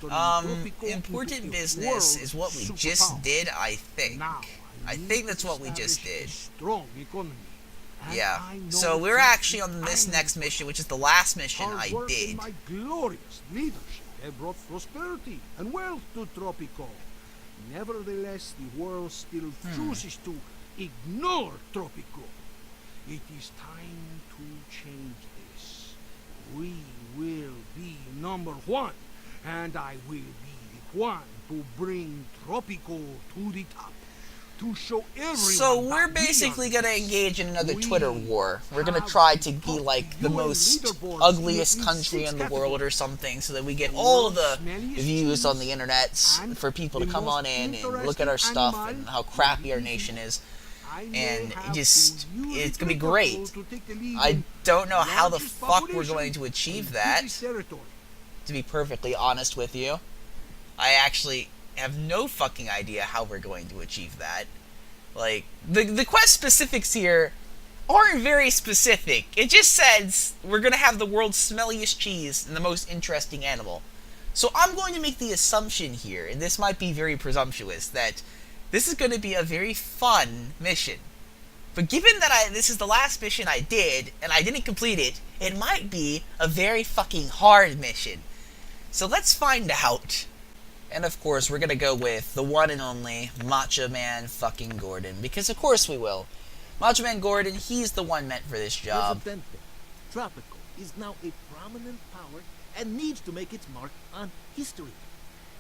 Important business is what we just did, I think. I think that's what we just did. Yeah. So we're actually on this next mission, which is the last mission I did. My glorious leadership have brought prosperity and wealth to Tropico. Nevertheless, the world still chooses to ignore Tropico. It is time to change this. We will be number one, and I will be the one to bring Tropico to the top. To show everyone. So we're basically going to engage in another Twitter war. We're going to try to be like the most ugliest country in the world or something, so that we get all of the views on the internet for people to come on in and look at our stuff and how crappy our nation is. And it's going to be great. I don't know how the fuck we're going to achieve that, to be perfectly honest with you. I actually have no fucking idea how we're going to achieve that. Like, the quest specifics here aren't very specific. It just says we're gonna have the world's smelliest cheese and the most interesting animal. So I'm going to make the assumption here, and this might be very presumptuous, that this is going to be a very fun mission. But given that this is the last mission I did, and I didn't complete it, it might be a very fucking hard mission. So let's find out. And of course, we're gonna go with the one and only Macho Man fucking Gordon, because of course we will. Macho Man Gordon, he's the one meant for this job. Presidente, Tropico is now a prominent power and needs to make its mark on history.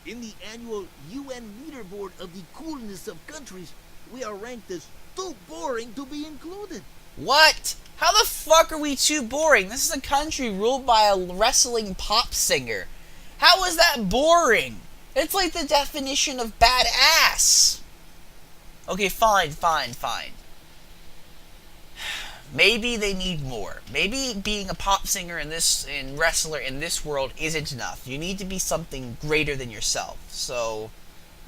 In the annual UN leaderboard of the coolness of countries, we are ranked as too boring to be included. What? How the fuck are we too boring? This is a country ruled by a wrestling pop singer. How is that boring? It's like the definition of badass. Okay, fine. Maybe they need more. Maybe being a pop singer and wrestler in this world isn't enough. You need to be something greater than yourself. So,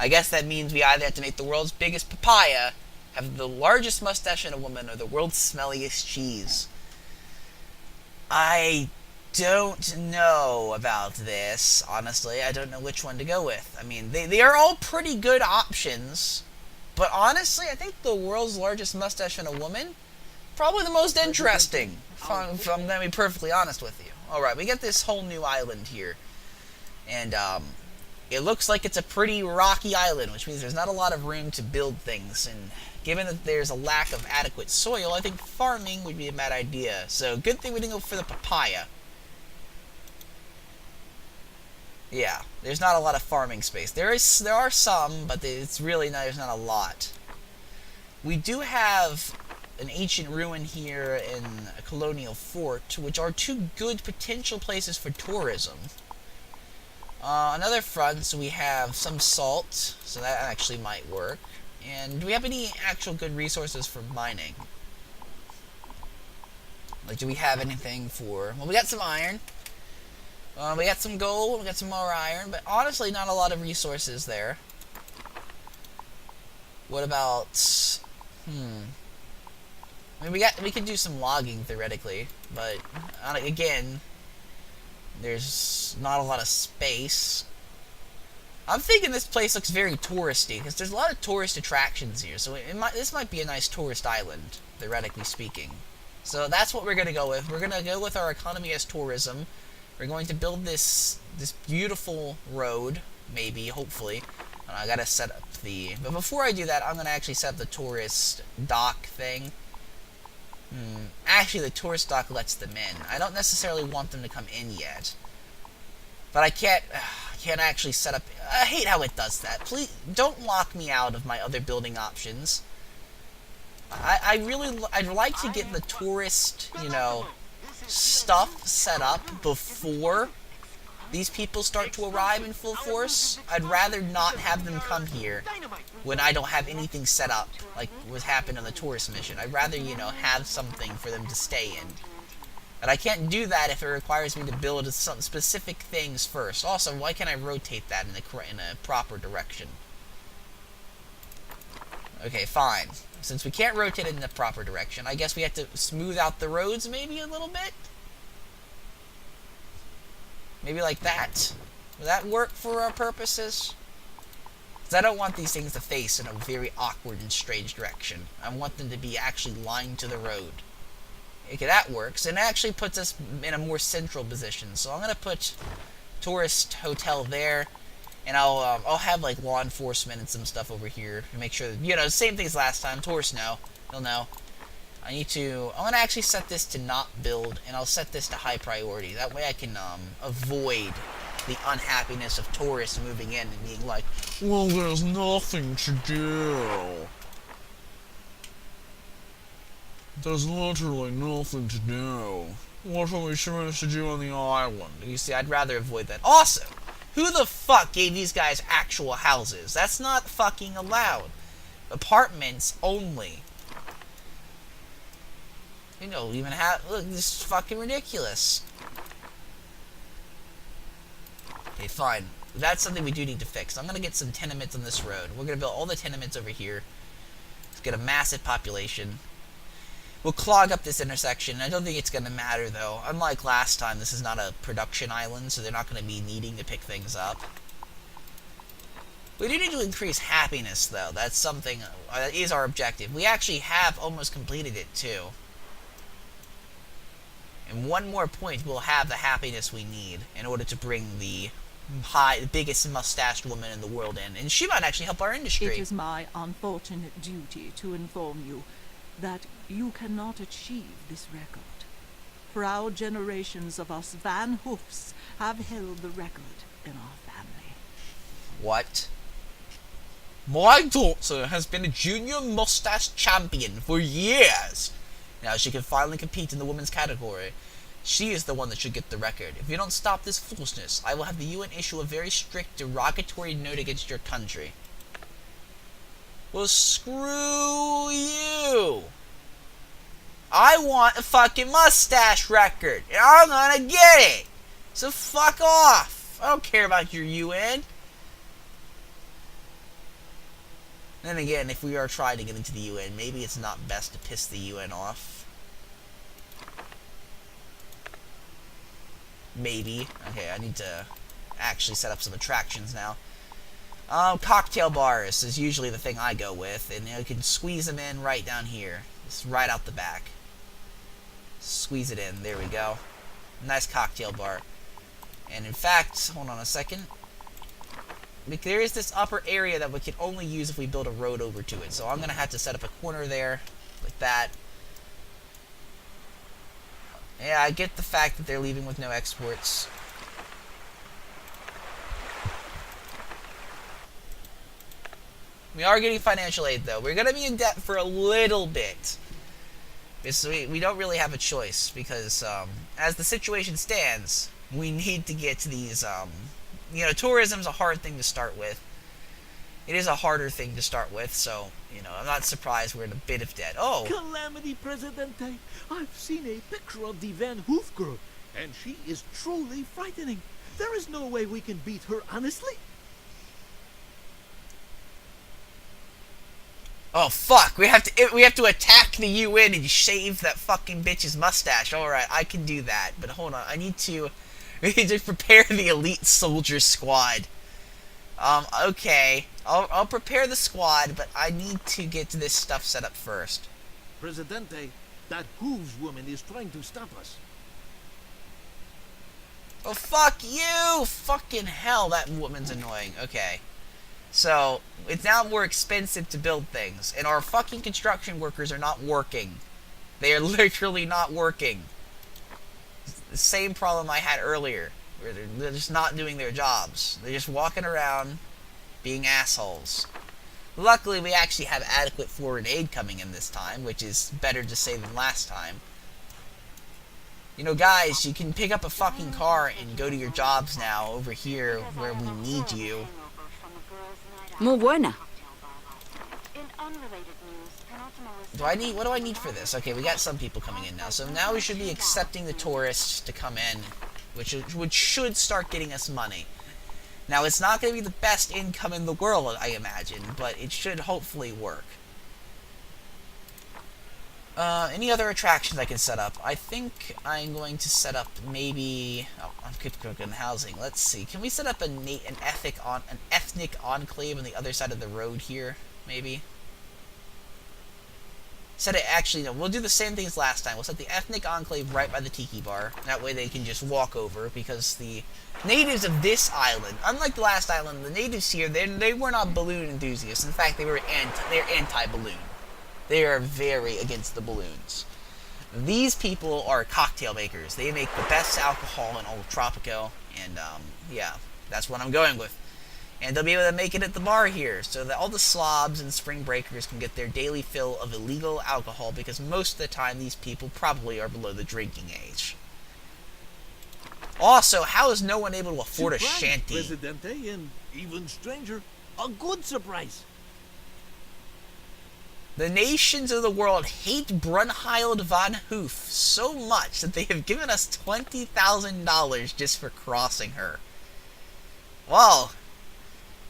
I guess that means we either have to make the world's biggest papaya, have the largest mustache in a woman, or the world's smelliest cheese. I don't know about this, honestly. I don't know which one to go with. I mean, they are all pretty good options, but honestly, I think the world's largest mustache in a woman, probably the most interesting, if I'm going to be perfectly honest with you. Alright, we get this whole new island here, and it looks like it's a pretty rocky island, which means there's not a lot of room to build things, and given that there's a lack of adequate soil, I think farming would be a bad idea. So, good thing we didn't go for the papaya. Yeah, there's not a lot of farming space. There are some, but it's really not, there's not a lot. We do have an ancient ruin here and a colonial fort, which are two good potential places for tourism. Another front, so we have some salt, so that actually might work. And do we have any actual good resources for mining? Like, do we have anything for... Well, we got some iron. We got some gold, we got some more iron, but honestly, not a lot of resources there. What about... I mean, we could do some logging, theoretically, but, again, there's not a lot of space. I'm thinking this place looks very touristy, because there's a lot of tourist attractions here, so this might be a nice tourist island, theoretically speaking. So that's what we're going to go with. We're going to go with our economy as tourism. We're going to build this beautiful road, maybe, hopefully. And I gotta set up the... But before I do that, I'm gonna actually set up the tourist dock thing. Actually, the tourist dock lets them in. I don't necessarily want them to come in yet. But I can't actually set up... I hate how it does that. Please, don't lock me out of my other building options. I'd like to get the tourist, stuff set up before these people start to arrive in full force. I'd rather not have them come here when I don't have anything set up, like what happened on the tourist mission. I'd rather, have something for them to stay in. But I can't do that if it requires me to build some specific things first. Also, why can't I rotate that in a proper direction? Okay, fine. Since we can't rotate it in the proper direction, I guess we have to smooth out the roads maybe a little bit? Maybe like that. Will that work for our purposes? Because I don't want these things to face in a very awkward and strange direction. I want them to be actually lined to the road. Okay, that works. And it actually puts us in a more central position. So I'm going to put tourist hotel there. And I'll have like law enforcement and some stuff over here to make sure that, you know, same thing as last time. Tourists know. They'll know. I'm going to actually set this to not build, and I'll set this to high priority. That way I can avoid the unhappiness of tourists moving in and being like, well, there's nothing to do. There's literally nothing to do. What are we supposed to do on the island? You see, I'd rather avoid that. Also, who the fuck gave these guys actual houses? That's not fucking allowed. Apartments only. You know, even have... Look, this is fucking ridiculous. Okay, fine. That's something we do need to fix. I'm gonna get some tenements on this road. We're gonna build all the tenements over here. Let's get a massive population. We'll clog up this intersection. I don't think it's gonna matter, though. Unlike last time, this is not a production island, so they're not gonna be needing to pick things up. We do need to increase happiness, though. That's something... that is our objective. We actually have almost completed it, too. And one more point, we'll have the happiness we need in order to bring the biggest mustached woman in the world in. And she might actually help our industry. It is my unfortunate duty to inform you that you cannot achieve this record. Proud generations of us Van Hoofs have held the record in our family. What? My daughter has been a junior mustache champion for years. Now she can finally compete in the women's category. She is the one that should get the record. If you don't stop this foolishness, I will have the UN issue a very strict derogatory note against your country. Well, screw you! I want a fucking mustache record, and I'm gonna get it! So fuck off! I don't care about your UN. Then again, if we are trying to get into the UN, maybe it's not best to piss the UN off. Maybe. Okay, I need to actually set up some attractions now. Cocktail bars is usually the thing I go with, and you can squeeze them in right down here. Just right out the back. Squeeze it in. There we go. Nice cocktail bar. And in fact, hold on a second. There is this upper area that we can only use if we build a road over to it. So I'm going to have to set up a corner there, like that. Yeah, I get the fact that they're leaving with no exports. We are getting financial aid, though. We're going to be in debt for a little bit. We don't really have a choice, because as the situation stands, we need to get to these... you know, tourism's a hard thing to start with. It is a harder thing to start with, so, you know, I'm not surprised we're in a bit of debt. Oh! Calamity, Presidente! I've seen a picture of the Van Hoof girl, and she is truly frightening. There is no way we can beat her, honestly. Oh, fuck! We have to attack the UN and shave that fucking bitch's mustache. Alright, I can do that, but hold on, we need to prepare the elite soldier squad. Okay. I'll prepare the squad, but I need to get this stuff set up first. Presidente, that Hooves woman is trying to stop us. Oh, fuck you! Fucking hell, that woman's annoying. Okay. So, it's now more expensive to build things, and our fucking construction workers are not working. They are literally not working. The same problem I had earlier, where they're just not doing their jobs. They're just walking around being assholes. Luckily, we actually have adequate foreign aid coming in this time, which is better to say than last time. You know, guys, you can pick up a fucking car and go to your jobs now over here where we need you. Muy buena. What do I need for this? Okay, we got some people coming in now. So now we should be accepting the tourists to come in, which should start getting us money. Now, it's not going to be the best income in the world, I imagine, but it should hopefully work. Any other attractions I can set up? I think I'm going to set up maybe... Oh, I'm cooking housing. Let's see. Can we set up an ethnic enclave on the other side of the road here? Maybe? Set it... Actually, no. We'll do the same thing as last time. We'll set the ethnic enclave right by the tiki bar. That way they can just walk over, because the natives of this island, unlike the last island, the natives here, they were not balloon enthusiasts. In fact, they're anti-balloon. They are very against the balloons. These people are cocktail makers. They make the best alcohol in all of Tropico, and yeah, that's what I'm going with. And they'll be able to make it at the bar here, so that all the slobs and spring breakers can get their daily fill of illegal alcohol, because most of the time these people probably are below the drinking age. Also, how is no one able to afford a shanty? Presidente, and even stranger, a good surprise. The nations of the world hate Brunhild von Hoof so much that they have given us $20,000 just for crossing her. Well,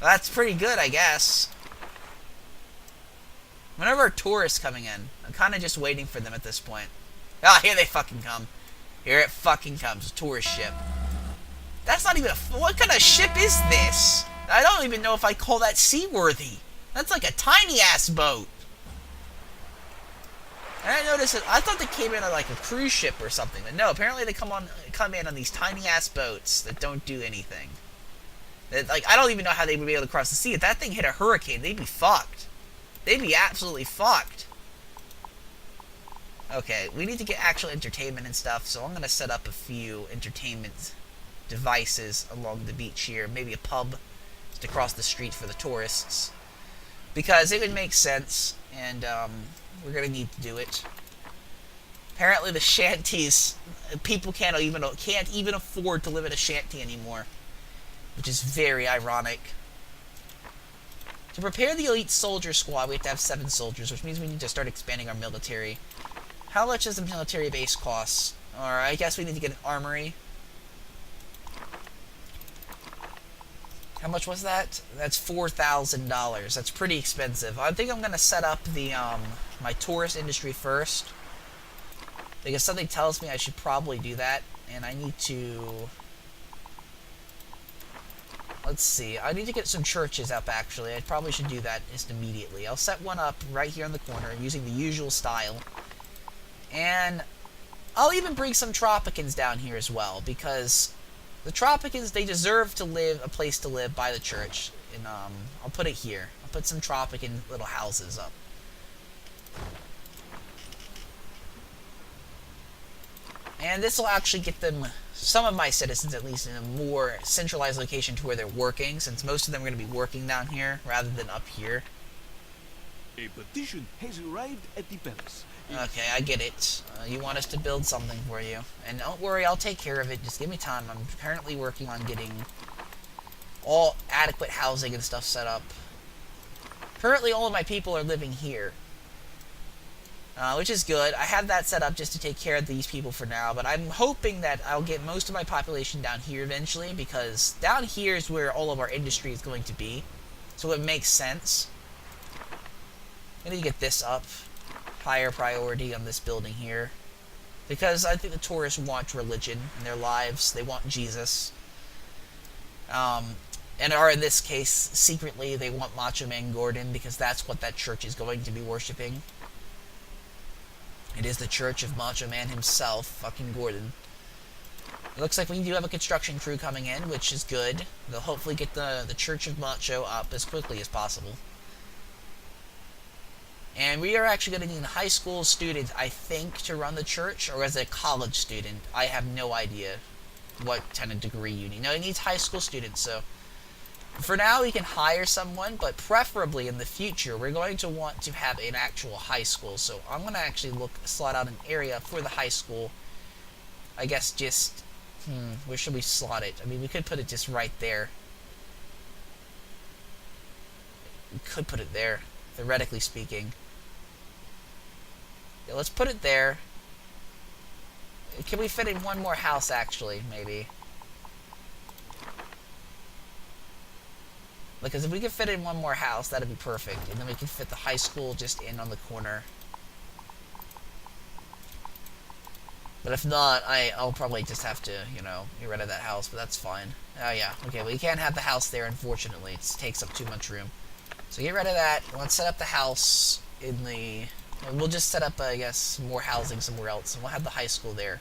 that's pretty good, I guess. Whenever a tourist coming in, I'm kind of just waiting for them at this point. Ah, here they fucking come. Here it fucking comes, a tourist ship. That's not even what kind of ship is this? I don't even know if I call that seaworthy. That's like a tiny-ass boat. And I noticed that I thought they came in on like a cruise ship or something, but no, apparently they come in on these tiny ass boats that don't do anything. That, like, I don't even know how they would be able to cross the sea. If that thing hit a hurricane, they'd be fucked. They'd be absolutely fucked. Okay, we need to get actual entertainment and stuff, so I'm gonna set up a few entertainment devices along the beach here. Maybe a pub just across the street for the tourists, because it would make sense, and we're gonna need to do it. Apparently the shanties, people can't even afford to live in a shanty anymore, which is very ironic. To prepare the elite soldier squad, we have to have 7 soldiers, which means we need to start expanding our military. How much does the military base cost? Or I guess we need to get an armory. How much was that? That's $4,000. That's pretty expensive. I think I'm gonna set up the my tourist industry first, because something tells me I should probably do that, and I need to. Let's see. I need to get some churches up. Actually, I probably should do that just immediately. I'll set one up right here in the corner using the usual style, and I'll even bring some Tropicans down here as well, because the Tropicans, they deserve to live a place to live by the church. And I'll put it here. I'll put some Tropican little houses up. And this will actually get them, some of my citizens at least, in a more centralized location to where they're working, since most of them are going to be working down here rather than up here. A petition has arrived at the palace. Okay, I get it. You want us to build something for you. And don't worry, I'll take care of it. Just give me time. I'm currently working on getting all adequate housing and stuff set up. Currently, all of my people are living here, which is good. I have that set up just to take care of these people for now, but I'm hoping that I'll get most of my population down here eventually, because down here is where all of our industry is going to be, so it makes sense. I need to get this up. Higher priority on this building here, because I think the tourists want religion in their lives. They want Jesus, and are in this case secretly they want Macho Man Gordon, because that's what that church is going to be worshiping. It is the church of Macho Man himself, fucking Gordon. It looks like we do have a construction crew coming in, which is good. They'll hopefully get the Church of Macho up as quickly as possible. And we are actually going to need a high school student, I think, to run the church, or as a college student. I have no idea what kind of degree you need. No, it needs high school students, so for now we can hire someone, but preferably in the future we're going to want to have an actual high school. So I'm going to actually slot out an area for the high school. I guess just, where should we slot it? I mean, we could put it just right there. We could put it there, theoretically speaking. Yeah, let's put it there. Can we fit in one more house, actually, maybe? Because if we could fit in one more house, that'd be perfect. And then we can fit the high school just in on the corner. But if not, I'll probably just have to, you know, get rid of that house, but that's fine. Oh yeah, okay, well you can't have the house there, unfortunately. It takes up too much room. So get rid of that. Let's set up the house in the... And we'll just set up, I guess, more housing somewhere else, and we'll have the high school there.